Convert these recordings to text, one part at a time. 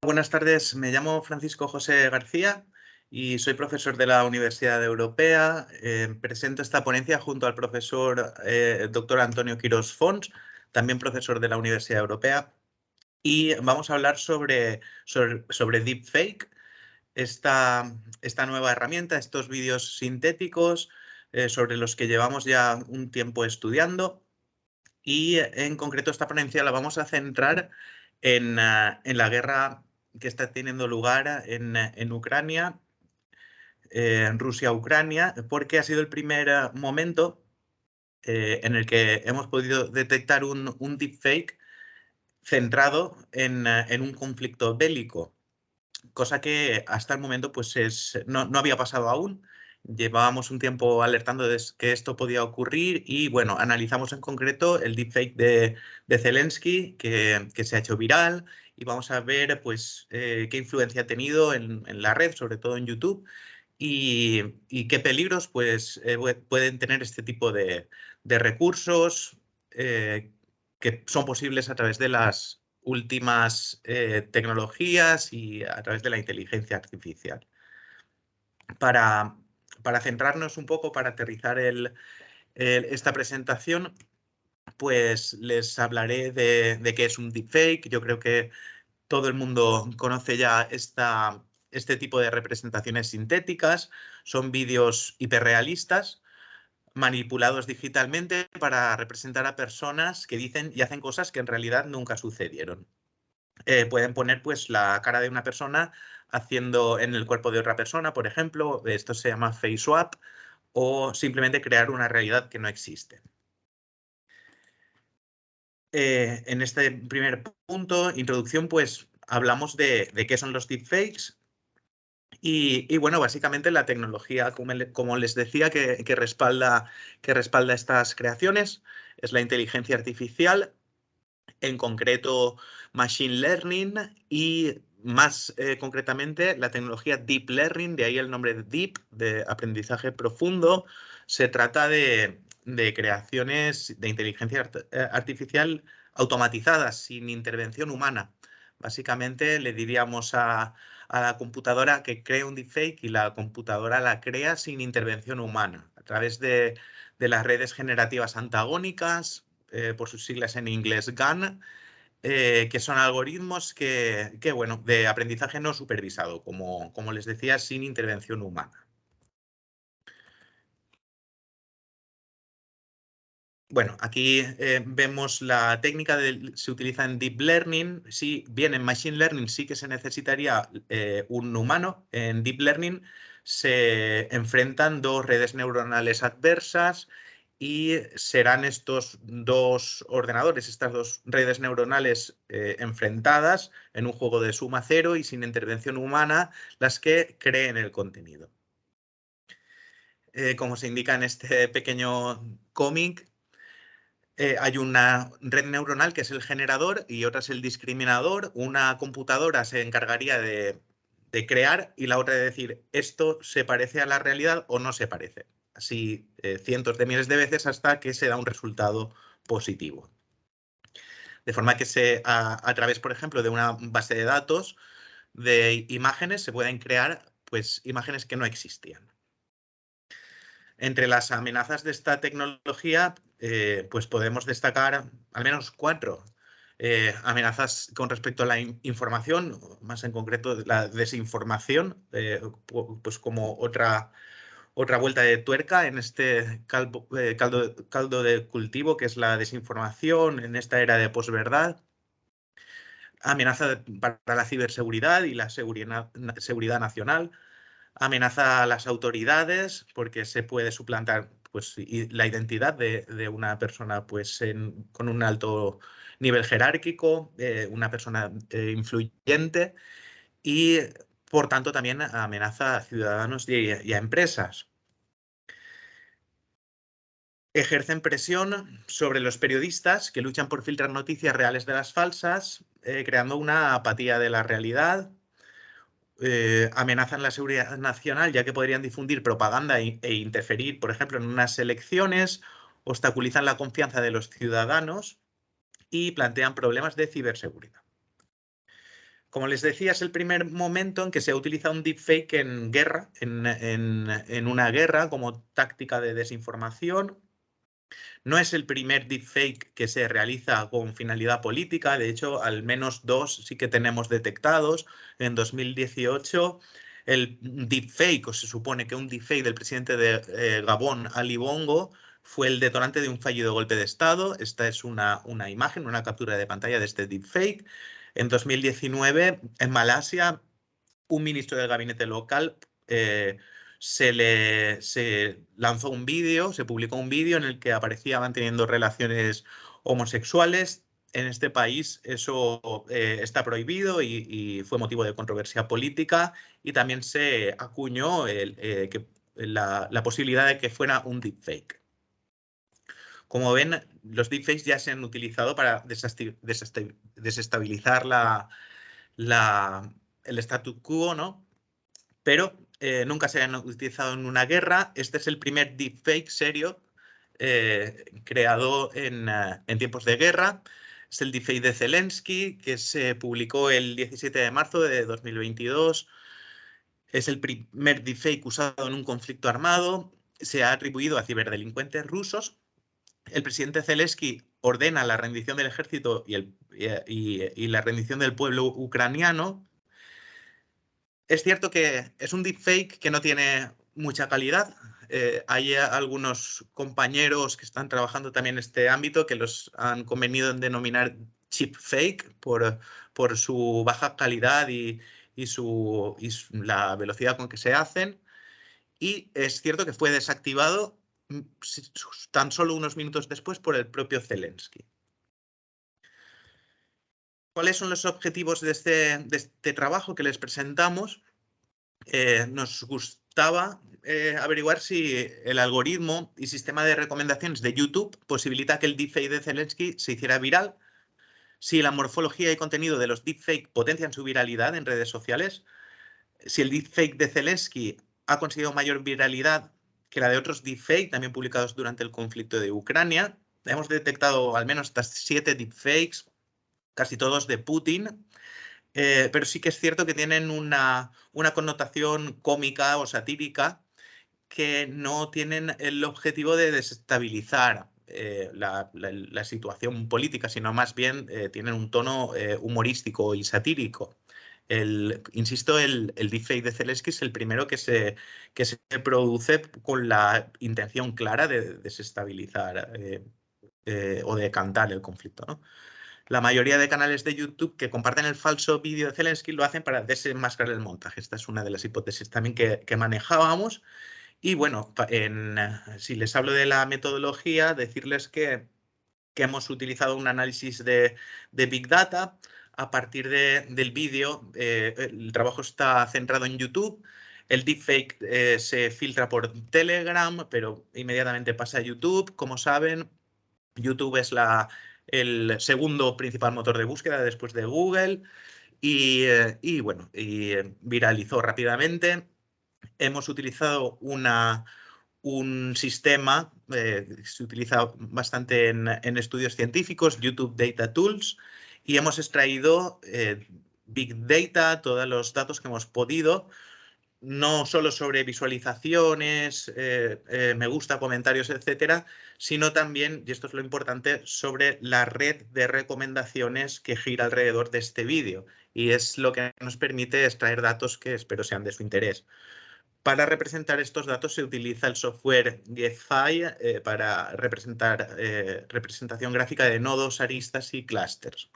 Buenas tardes, me llamo Francisco José García y soy profesor de la Universidad Europea. Presento esta ponencia junto al profesor doctor Antonio Quirós Fons, también profesor de la Universidad Europea, y vamos a hablar sobre deepfake, esta nueva herramienta, estos vídeos sintéticos sobre los que llevamos ya un tiempo estudiando. Y en concreto esta ponencia la vamos a centrar en la guerra que está teniendo lugar en Ucrania, en Rusia-Ucrania, porque ha sido el primer momento en el que hemos podido detectar un deepfake centrado en un conflicto bélico, cosa que hasta el momento pues no había pasado aún. Llevábamos un tiempo alertando de que esto podía ocurrir y bueno, analizamos en concreto el deepfake de Zelensky que se ha hecho viral y vamos a ver pues qué influencia ha tenido en la red, sobre todo en YouTube, y qué peligros pues pueden tener este tipo de recursos que son posibles a través de las últimas tecnologías y a través de la inteligencia artificial. Para centrarnos un poco, para aterrizar esta presentación, pues les hablaré de qué es un deepfake. Yo creo que todo el mundo conoce ya este tipo de representaciones sintéticas. Son vídeos hiperrealistas manipulados digitalmente para representar a personas que dicen y hacen cosas que en realidad nunca sucedieron. Pueden poner pues la cara de una persona haciendo en el cuerpo de otra persona, por ejemplo. Esto se llama face swap, o simplemente crear una realidad que no existe. En este primer punto, introducción, pues hablamos de qué son los deepfakes. Y bueno, básicamente la tecnología, como les decía, que respalda estas creaciones es la inteligencia artificial, en concreto Machine Learning y más concretamente la tecnología Deep Learning, de ahí el nombre de Deep, de aprendizaje profundo. Se trata de creaciones de inteligencia artificial automatizadas, sin intervención humana. Básicamente le diríamos a la computadora que cree un deepfake y la computadora la crea sin intervención humana, a través de las redes generativas antagónicas, por sus siglas en inglés GAN, que son algoritmos bueno, de aprendizaje no supervisado, como les decía, sin intervención humana. Bueno, aquí vemos la técnica se utiliza en Deep Learning. Sí, bien, en Machine Learning sí que se necesitaría un humano. En Deep Learning se enfrentan dos redes neuronales adversas y serán estos dos ordenadores, estas dos redes neuronales enfrentadas en un juego de suma cero y sin intervención humana, las que creen el contenido. Como se indica en este pequeño cómic, hay una red neuronal que es el generador y otra es el discriminador. Una computadora se encargaría de crear y la otra de decir esto se parece a la realidad o no se parece. Así cientos de miles de veces hasta que se da un resultado positivo. De forma que a través, por ejemplo, de una base de datos de imágenes se pueden crear pues, imágenes que no existían. Entre las amenazas de esta tecnología, pues podemos destacar al menos 4 amenazas con respecto a la información, más en concreto la desinformación, pues como otra vuelta de tuerca en este caldo de cultivo que es la desinformación en esta era de posverdad. Amenaza para la ciberseguridad y la seguridad nacional. Amenaza a las autoridades porque se puede suplantar pues, la identidad de una persona pues, con un alto nivel jerárquico, una persona influyente, y por tanto también amenaza a ciudadanos y a empresas. Ejercen presión sobre los periodistas que luchan por filtrar noticias reales de las falsas, creando una apatía de la realidad. Amenazan la seguridad nacional, ya que podrían difundir propaganda e interferir, por ejemplo, en unas elecciones, obstaculizan la confianza de los ciudadanos y plantean problemas de ciberseguridad. Como les decía, es el primer momento en que se ha utilizado un deepfake en guerra, en una guerra como táctica de desinformación. No es el primer deepfake que se realiza con finalidad política, de hecho, al menos 2 sí que tenemos detectados. En 2018, el deepfake, o se supone que un deepfake del presidente de Gabón, Ali Bongo, fue el detonante de un fallido golpe de Estado. Esta es una imagen, una captura de pantalla de este deepfake. En 2019, en Malasia, un ministro del gabinete local se lanzó un vídeo, se publicó un vídeo en el que aparecía manteniendo relaciones homosexuales. En este país eso está prohibido y fue motivo de controversia política, y también se acuñó la posibilidad de que fuera un deepfake. Como ven, los deepfakes ya se han utilizado para desestabilizar el statu quo, ¿no? Pero nunca se han utilizado en una guerra. Este es el primer deepfake serio creado en tiempos de guerra. Es el deepfake de Zelensky, que se publicó el 17 de marzo de 2022. Es el primer deepfake usado en un conflicto armado. Se ha atribuido a ciberdelincuentes rusos. El presidente Zelensky ordena la rendición del ejército y la rendición del pueblo ucraniano. Es cierto que es un deepfake que no tiene mucha calidad. Hay algunos compañeros que están trabajando también en este ámbito que los han convenido en denominar cheap fake por su baja calidad y la velocidad con que se hacen. Y es cierto que fue desactivado tan solo unos minutos después por el propio Zelensky. ¿Cuáles son los objetivos de este trabajo que les presentamos? Nos gustaba averiguar si el algoritmo y sistema de recomendaciones de YouTube posibilita que el deepfake de Zelensky se hiciera viral, si la morfología y contenido de los deepfake potencian su viralidad en redes sociales, si el deepfake de Zelensky ha conseguido mayor viralidad que la de otros deepfake también publicados durante el conflicto de Ucrania. Hemos detectado al menos hasta 7 deepfakes, casi todos de Putin. Pero sí que es cierto que tienen una connotación cómica o satírica, que no tienen el objetivo de desestabilizar la situación política, sino más bien tienen un tono humorístico y satírico. Insisto, el deepfake de Zelensky es el primero que se produce con la intención clara de desestabilizar o de decantar el conflicto, ¿no? La mayoría de canales de YouTube que comparten el falso vídeo de Zelensky lo hacen para desenmascarar el montaje. Esta es una de las hipótesis también que manejábamos. Y bueno, si les hablo de la metodología, decirles que hemos utilizado un análisis de Big Data a partir del vídeo. El trabajo está centrado en YouTube. El deepfake se filtra por Telegram, pero inmediatamente pasa a YouTube. Como saben, YouTube es el segundo principal motor de búsqueda después de Google y viralizó rápidamente. Hemos utilizado un sistema que se utiliza bastante en estudios científicos, YouTube Data Tools, y hemos extraído Big Data, todos los datos que hemos podido, no solo sobre visualizaciones, me gusta, comentarios, etcétera, sino también, y esto es lo importante, sobre la red de recomendaciones que gira alrededor de este vídeo. Y es lo que nos permite extraer datos que espero sean de su interés. Para representar estos datos se utiliza el software GetFi para representación gráfica de nodos, aristas y clústeres.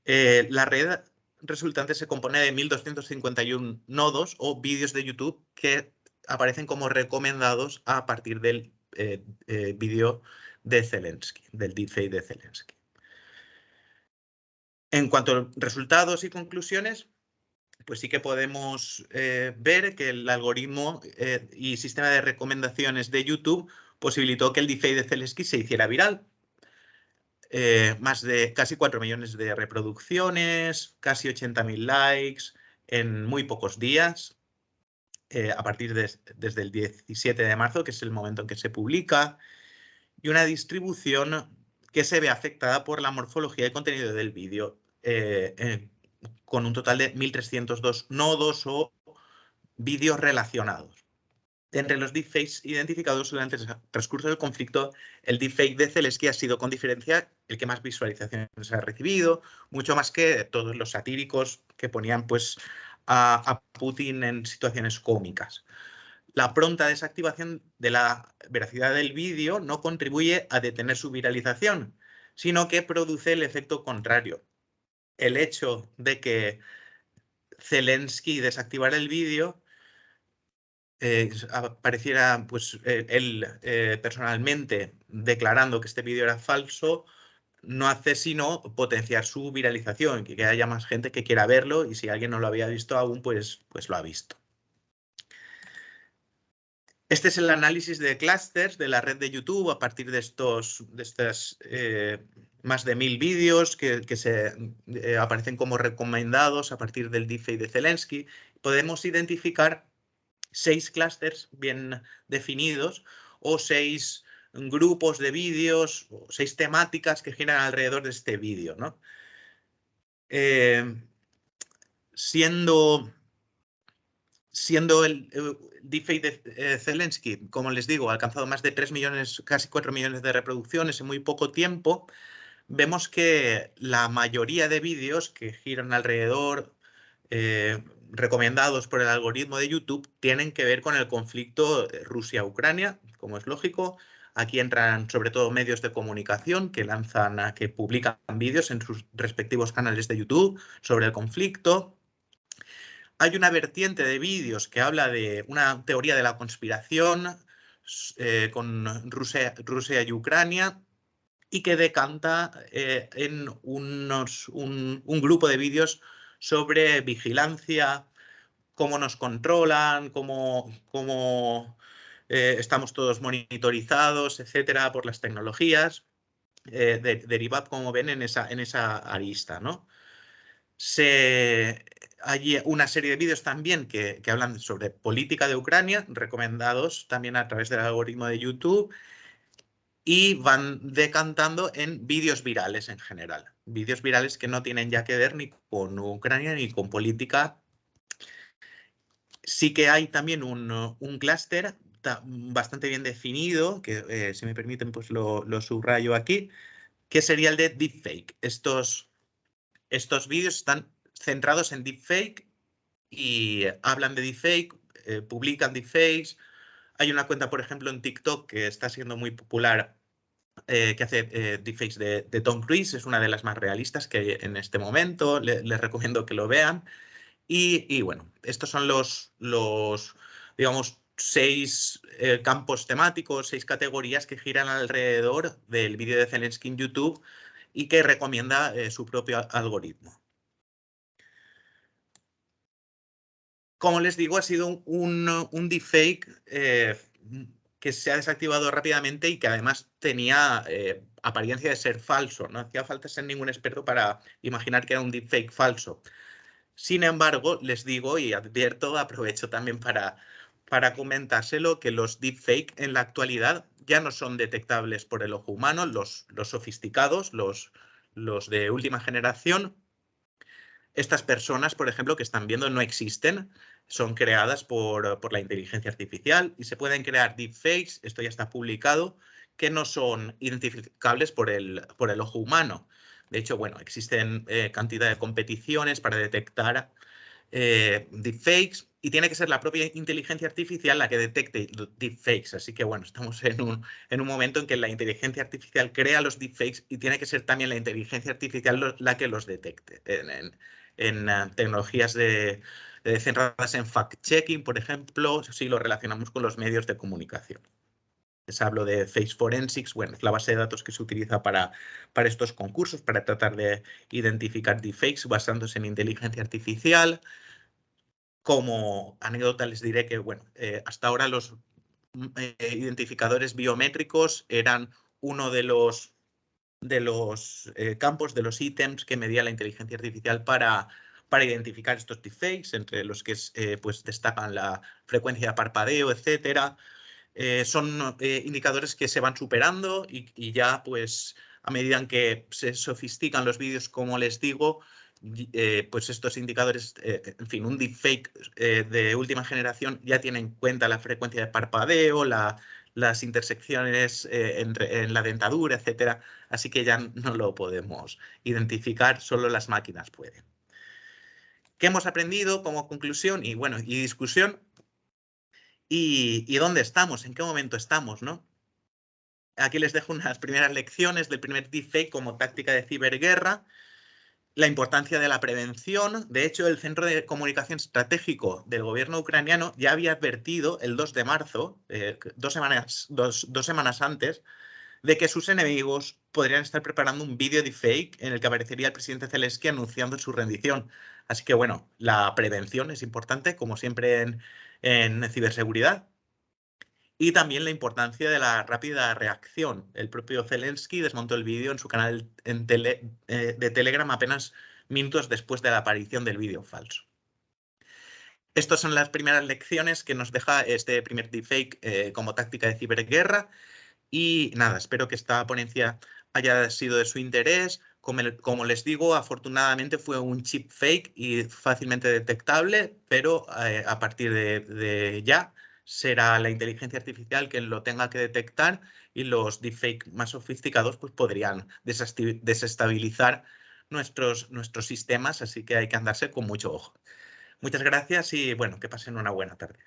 La red resultante se compone de 1251 nodos o vídeos de YouTube que aparecen como recomendados a partir del vídeo de Zelensky, del deepfake de Zelensky. En cuanto a resultados y conclusiones, pues sí que podemos ver que el algoritmo y sistema de recomendaciones de YouTube posibilitó que el deepfake de Zelensky se hiciera viral. Más de casi 4 millones de reproducciones, casi 80.000 likes en muy pocos días, a partir desde el 17 de marzo, que es el momento en que se publica, y una distribución que se ve afectada por la morfología y contenido del vídeo. con un total de 1.302 nodos o vídeos relacionados. Entre los deepfakes identificados durante el transcurso del conflicto, el deepfake de Zelensky ha sido con diferencia el que más visualizaciones ha recibido, mucho más que todos los satíricos que ponían pues, a Putin en situaciones cómicas. La pronta desactivación de la veracidad del vídeo no contribuye a detener su viralización, sino que produce el efecto contrario. El hecho de que Zelensky desactivara el vídeo apareciera pues, él personalmente declarando que este vídeo era falso, no hace sino potenciar su viralización, que haya más gente que quiera verlo y si alguien no lo había visto aún, pues lo ha visto. Este es el análisis de clústeres de la red de YouTube a partir de estos más de 1000 vídeos que se aparecen como recomendados a partir del deepfake de Zelensky. Podemos identificar 6 clústeres bien definidos o 6 grupos de vídeos o 6 temáticas que giran alrededor de este vídeo, ¿no? Siendo el deepfake de Zelensky, como les digo, ha alcanzado más de 3 millones, casi 4 millones de reproducciones en muy poco tiempo, vemos que la mayoría de vídeos que giran alrededor, recomendados por el algoritmo de YouTube, tienen que ver con el conflicto Rusia-Ucrania, como es lógico. Aquí entran sobre todo medios de comunicación que publican vídeos en sus respectivos canales de YouTube sobre el conflicto. Hay una vertiente de vídeos que habla de una teoría de la conspiración con Rusia y Ucrania y que decanta en un grupo de vídeos sobre vigilancia, cómo nos controlan, cómo estamos todos monitorizados, etcétera, por las tecnologías, derivado, como ven, en esa arista, ¿no? Hay una serie de vídeos también que hablan sobre política de Ucrania, recomendados también a través del algoritmo de YouTube, y van decantando en vídeos virales en general. Vídeos virales que no tienen ya que ver ni con Ucrania ni con política. Sí que hay también un clúster bastante bien definido, que si me permiten pues lo subrayo aquí, que sería el de deepfake. Estos vídeos están centrados en deepfake y hablan de deepfake, publican deepfakes. Hay una cuenta, por ejemplo, en TikTok que está siendo muy popular, que hace deepfakes de Tom Cruise. Es una de las más realistas que hay en este momento. Les recomiendo que lo vean. Y bueno, estos son los digamos, 6 campos temáticos, 6 categorías que giran alrededor del vídeo de Zelensky en YouTube y que recomienda su propio algoritmo. Como les digo, ha sido un deepfake que se ha desactivado rápidamente y que además tenía apariencia de ser falso. No hacía falta ser ningún experto para imaginar que era un deepfake falso. Sin embargo, les digo y advierto, aprovecho también para comentárselo, que los deepfake en la actualidad ya no son detectables por el ojo humano, los sofisticados, los de última generación. Estas personas, por ejemplo, que están viendo no existen, son creadas por la inteligencia artificial y se pueden crear deepfakes, esto ya está publicado, que no son identificables por el ojo humano. De hecho, bueno, existen cantidad de competiciones para detectar deepfakes y tiene que ser la propia inteligencia artificial la que detecte deepfakes. Así que, bueno, estamos en un momento en que la inteligencia artificial crea los deepfakes y tiene que ser también la inteligencia artificial la que los detecte. En tecnologías centradas en fact-checking, por ejemplo, si lo relacionamos con los medios de comunicación. Les hablo de Face Forensics, bueno, es la base de datos que se utiliza para estos concursos, para tratar de identificar deepfakes basándose en inteligencia artificial. Como anécdota les diré que, bueno, hasta ahora los identificadores biométricos eran uno de los campos, de los ítems que medía la inteligencia artificial para identificar estos deepfakes, entre los que pues destacan la frecuencia de parpadeo, etcétera. Son indicadores que se van superando y ya pues a medida en que se sofistican los vídeos, como les digo, pues estos indicadores, en fin, un deepfake de última generación ya tiene en cuenta la frecuencia de parpadeo, las intersecciones en la dentadura, etcétera. Así que ya no lo podemos identificar, solo las máquinas pueden. ¿Qué hemos aprendido como conclusión y, bueno, y discusión? ¿Y dónde estamos? ¿En qué momento estamos, no? Aquí les dejo unas primeras lecciones del primer deepfake como táctica de ciberguerra. La importancia de la prevención. De hecho, el Centro de Comunicación Estratégico del gobierno ucraniano ya había advertido el 2 de marzo, 2 semanas antes, de que sus enemigos podrían estar preparando un vídeo deepfake en el que aparecería el presidente Zelensky anunciando su rendición. Así que, bueno, la prevención es importante, como siempre en ciberseguridad. Y también la importancia de la rápida reacción. El propio Zelensky desmontó el vídeo en su canal de Telegram apenas minutos después de la aparición del vídeo falso. Estas son las primeras lecciones que nos deja este primer deepfake como táctica de ciberguerra. Y nada, espero que esta ponencia haya sido de su interés. Como les digo, afortunadamente fue un chip fake y fácilmente detectable, pero a partir de ya será la inteligencia artificial quien lo tenga que detectar y los deepfake más sofisticados pues, podrían desestabilizar nuestros sistemas, así que hay que andarse con mucho ojo. Muchas gracias y bueno, que pasen una buena tarde.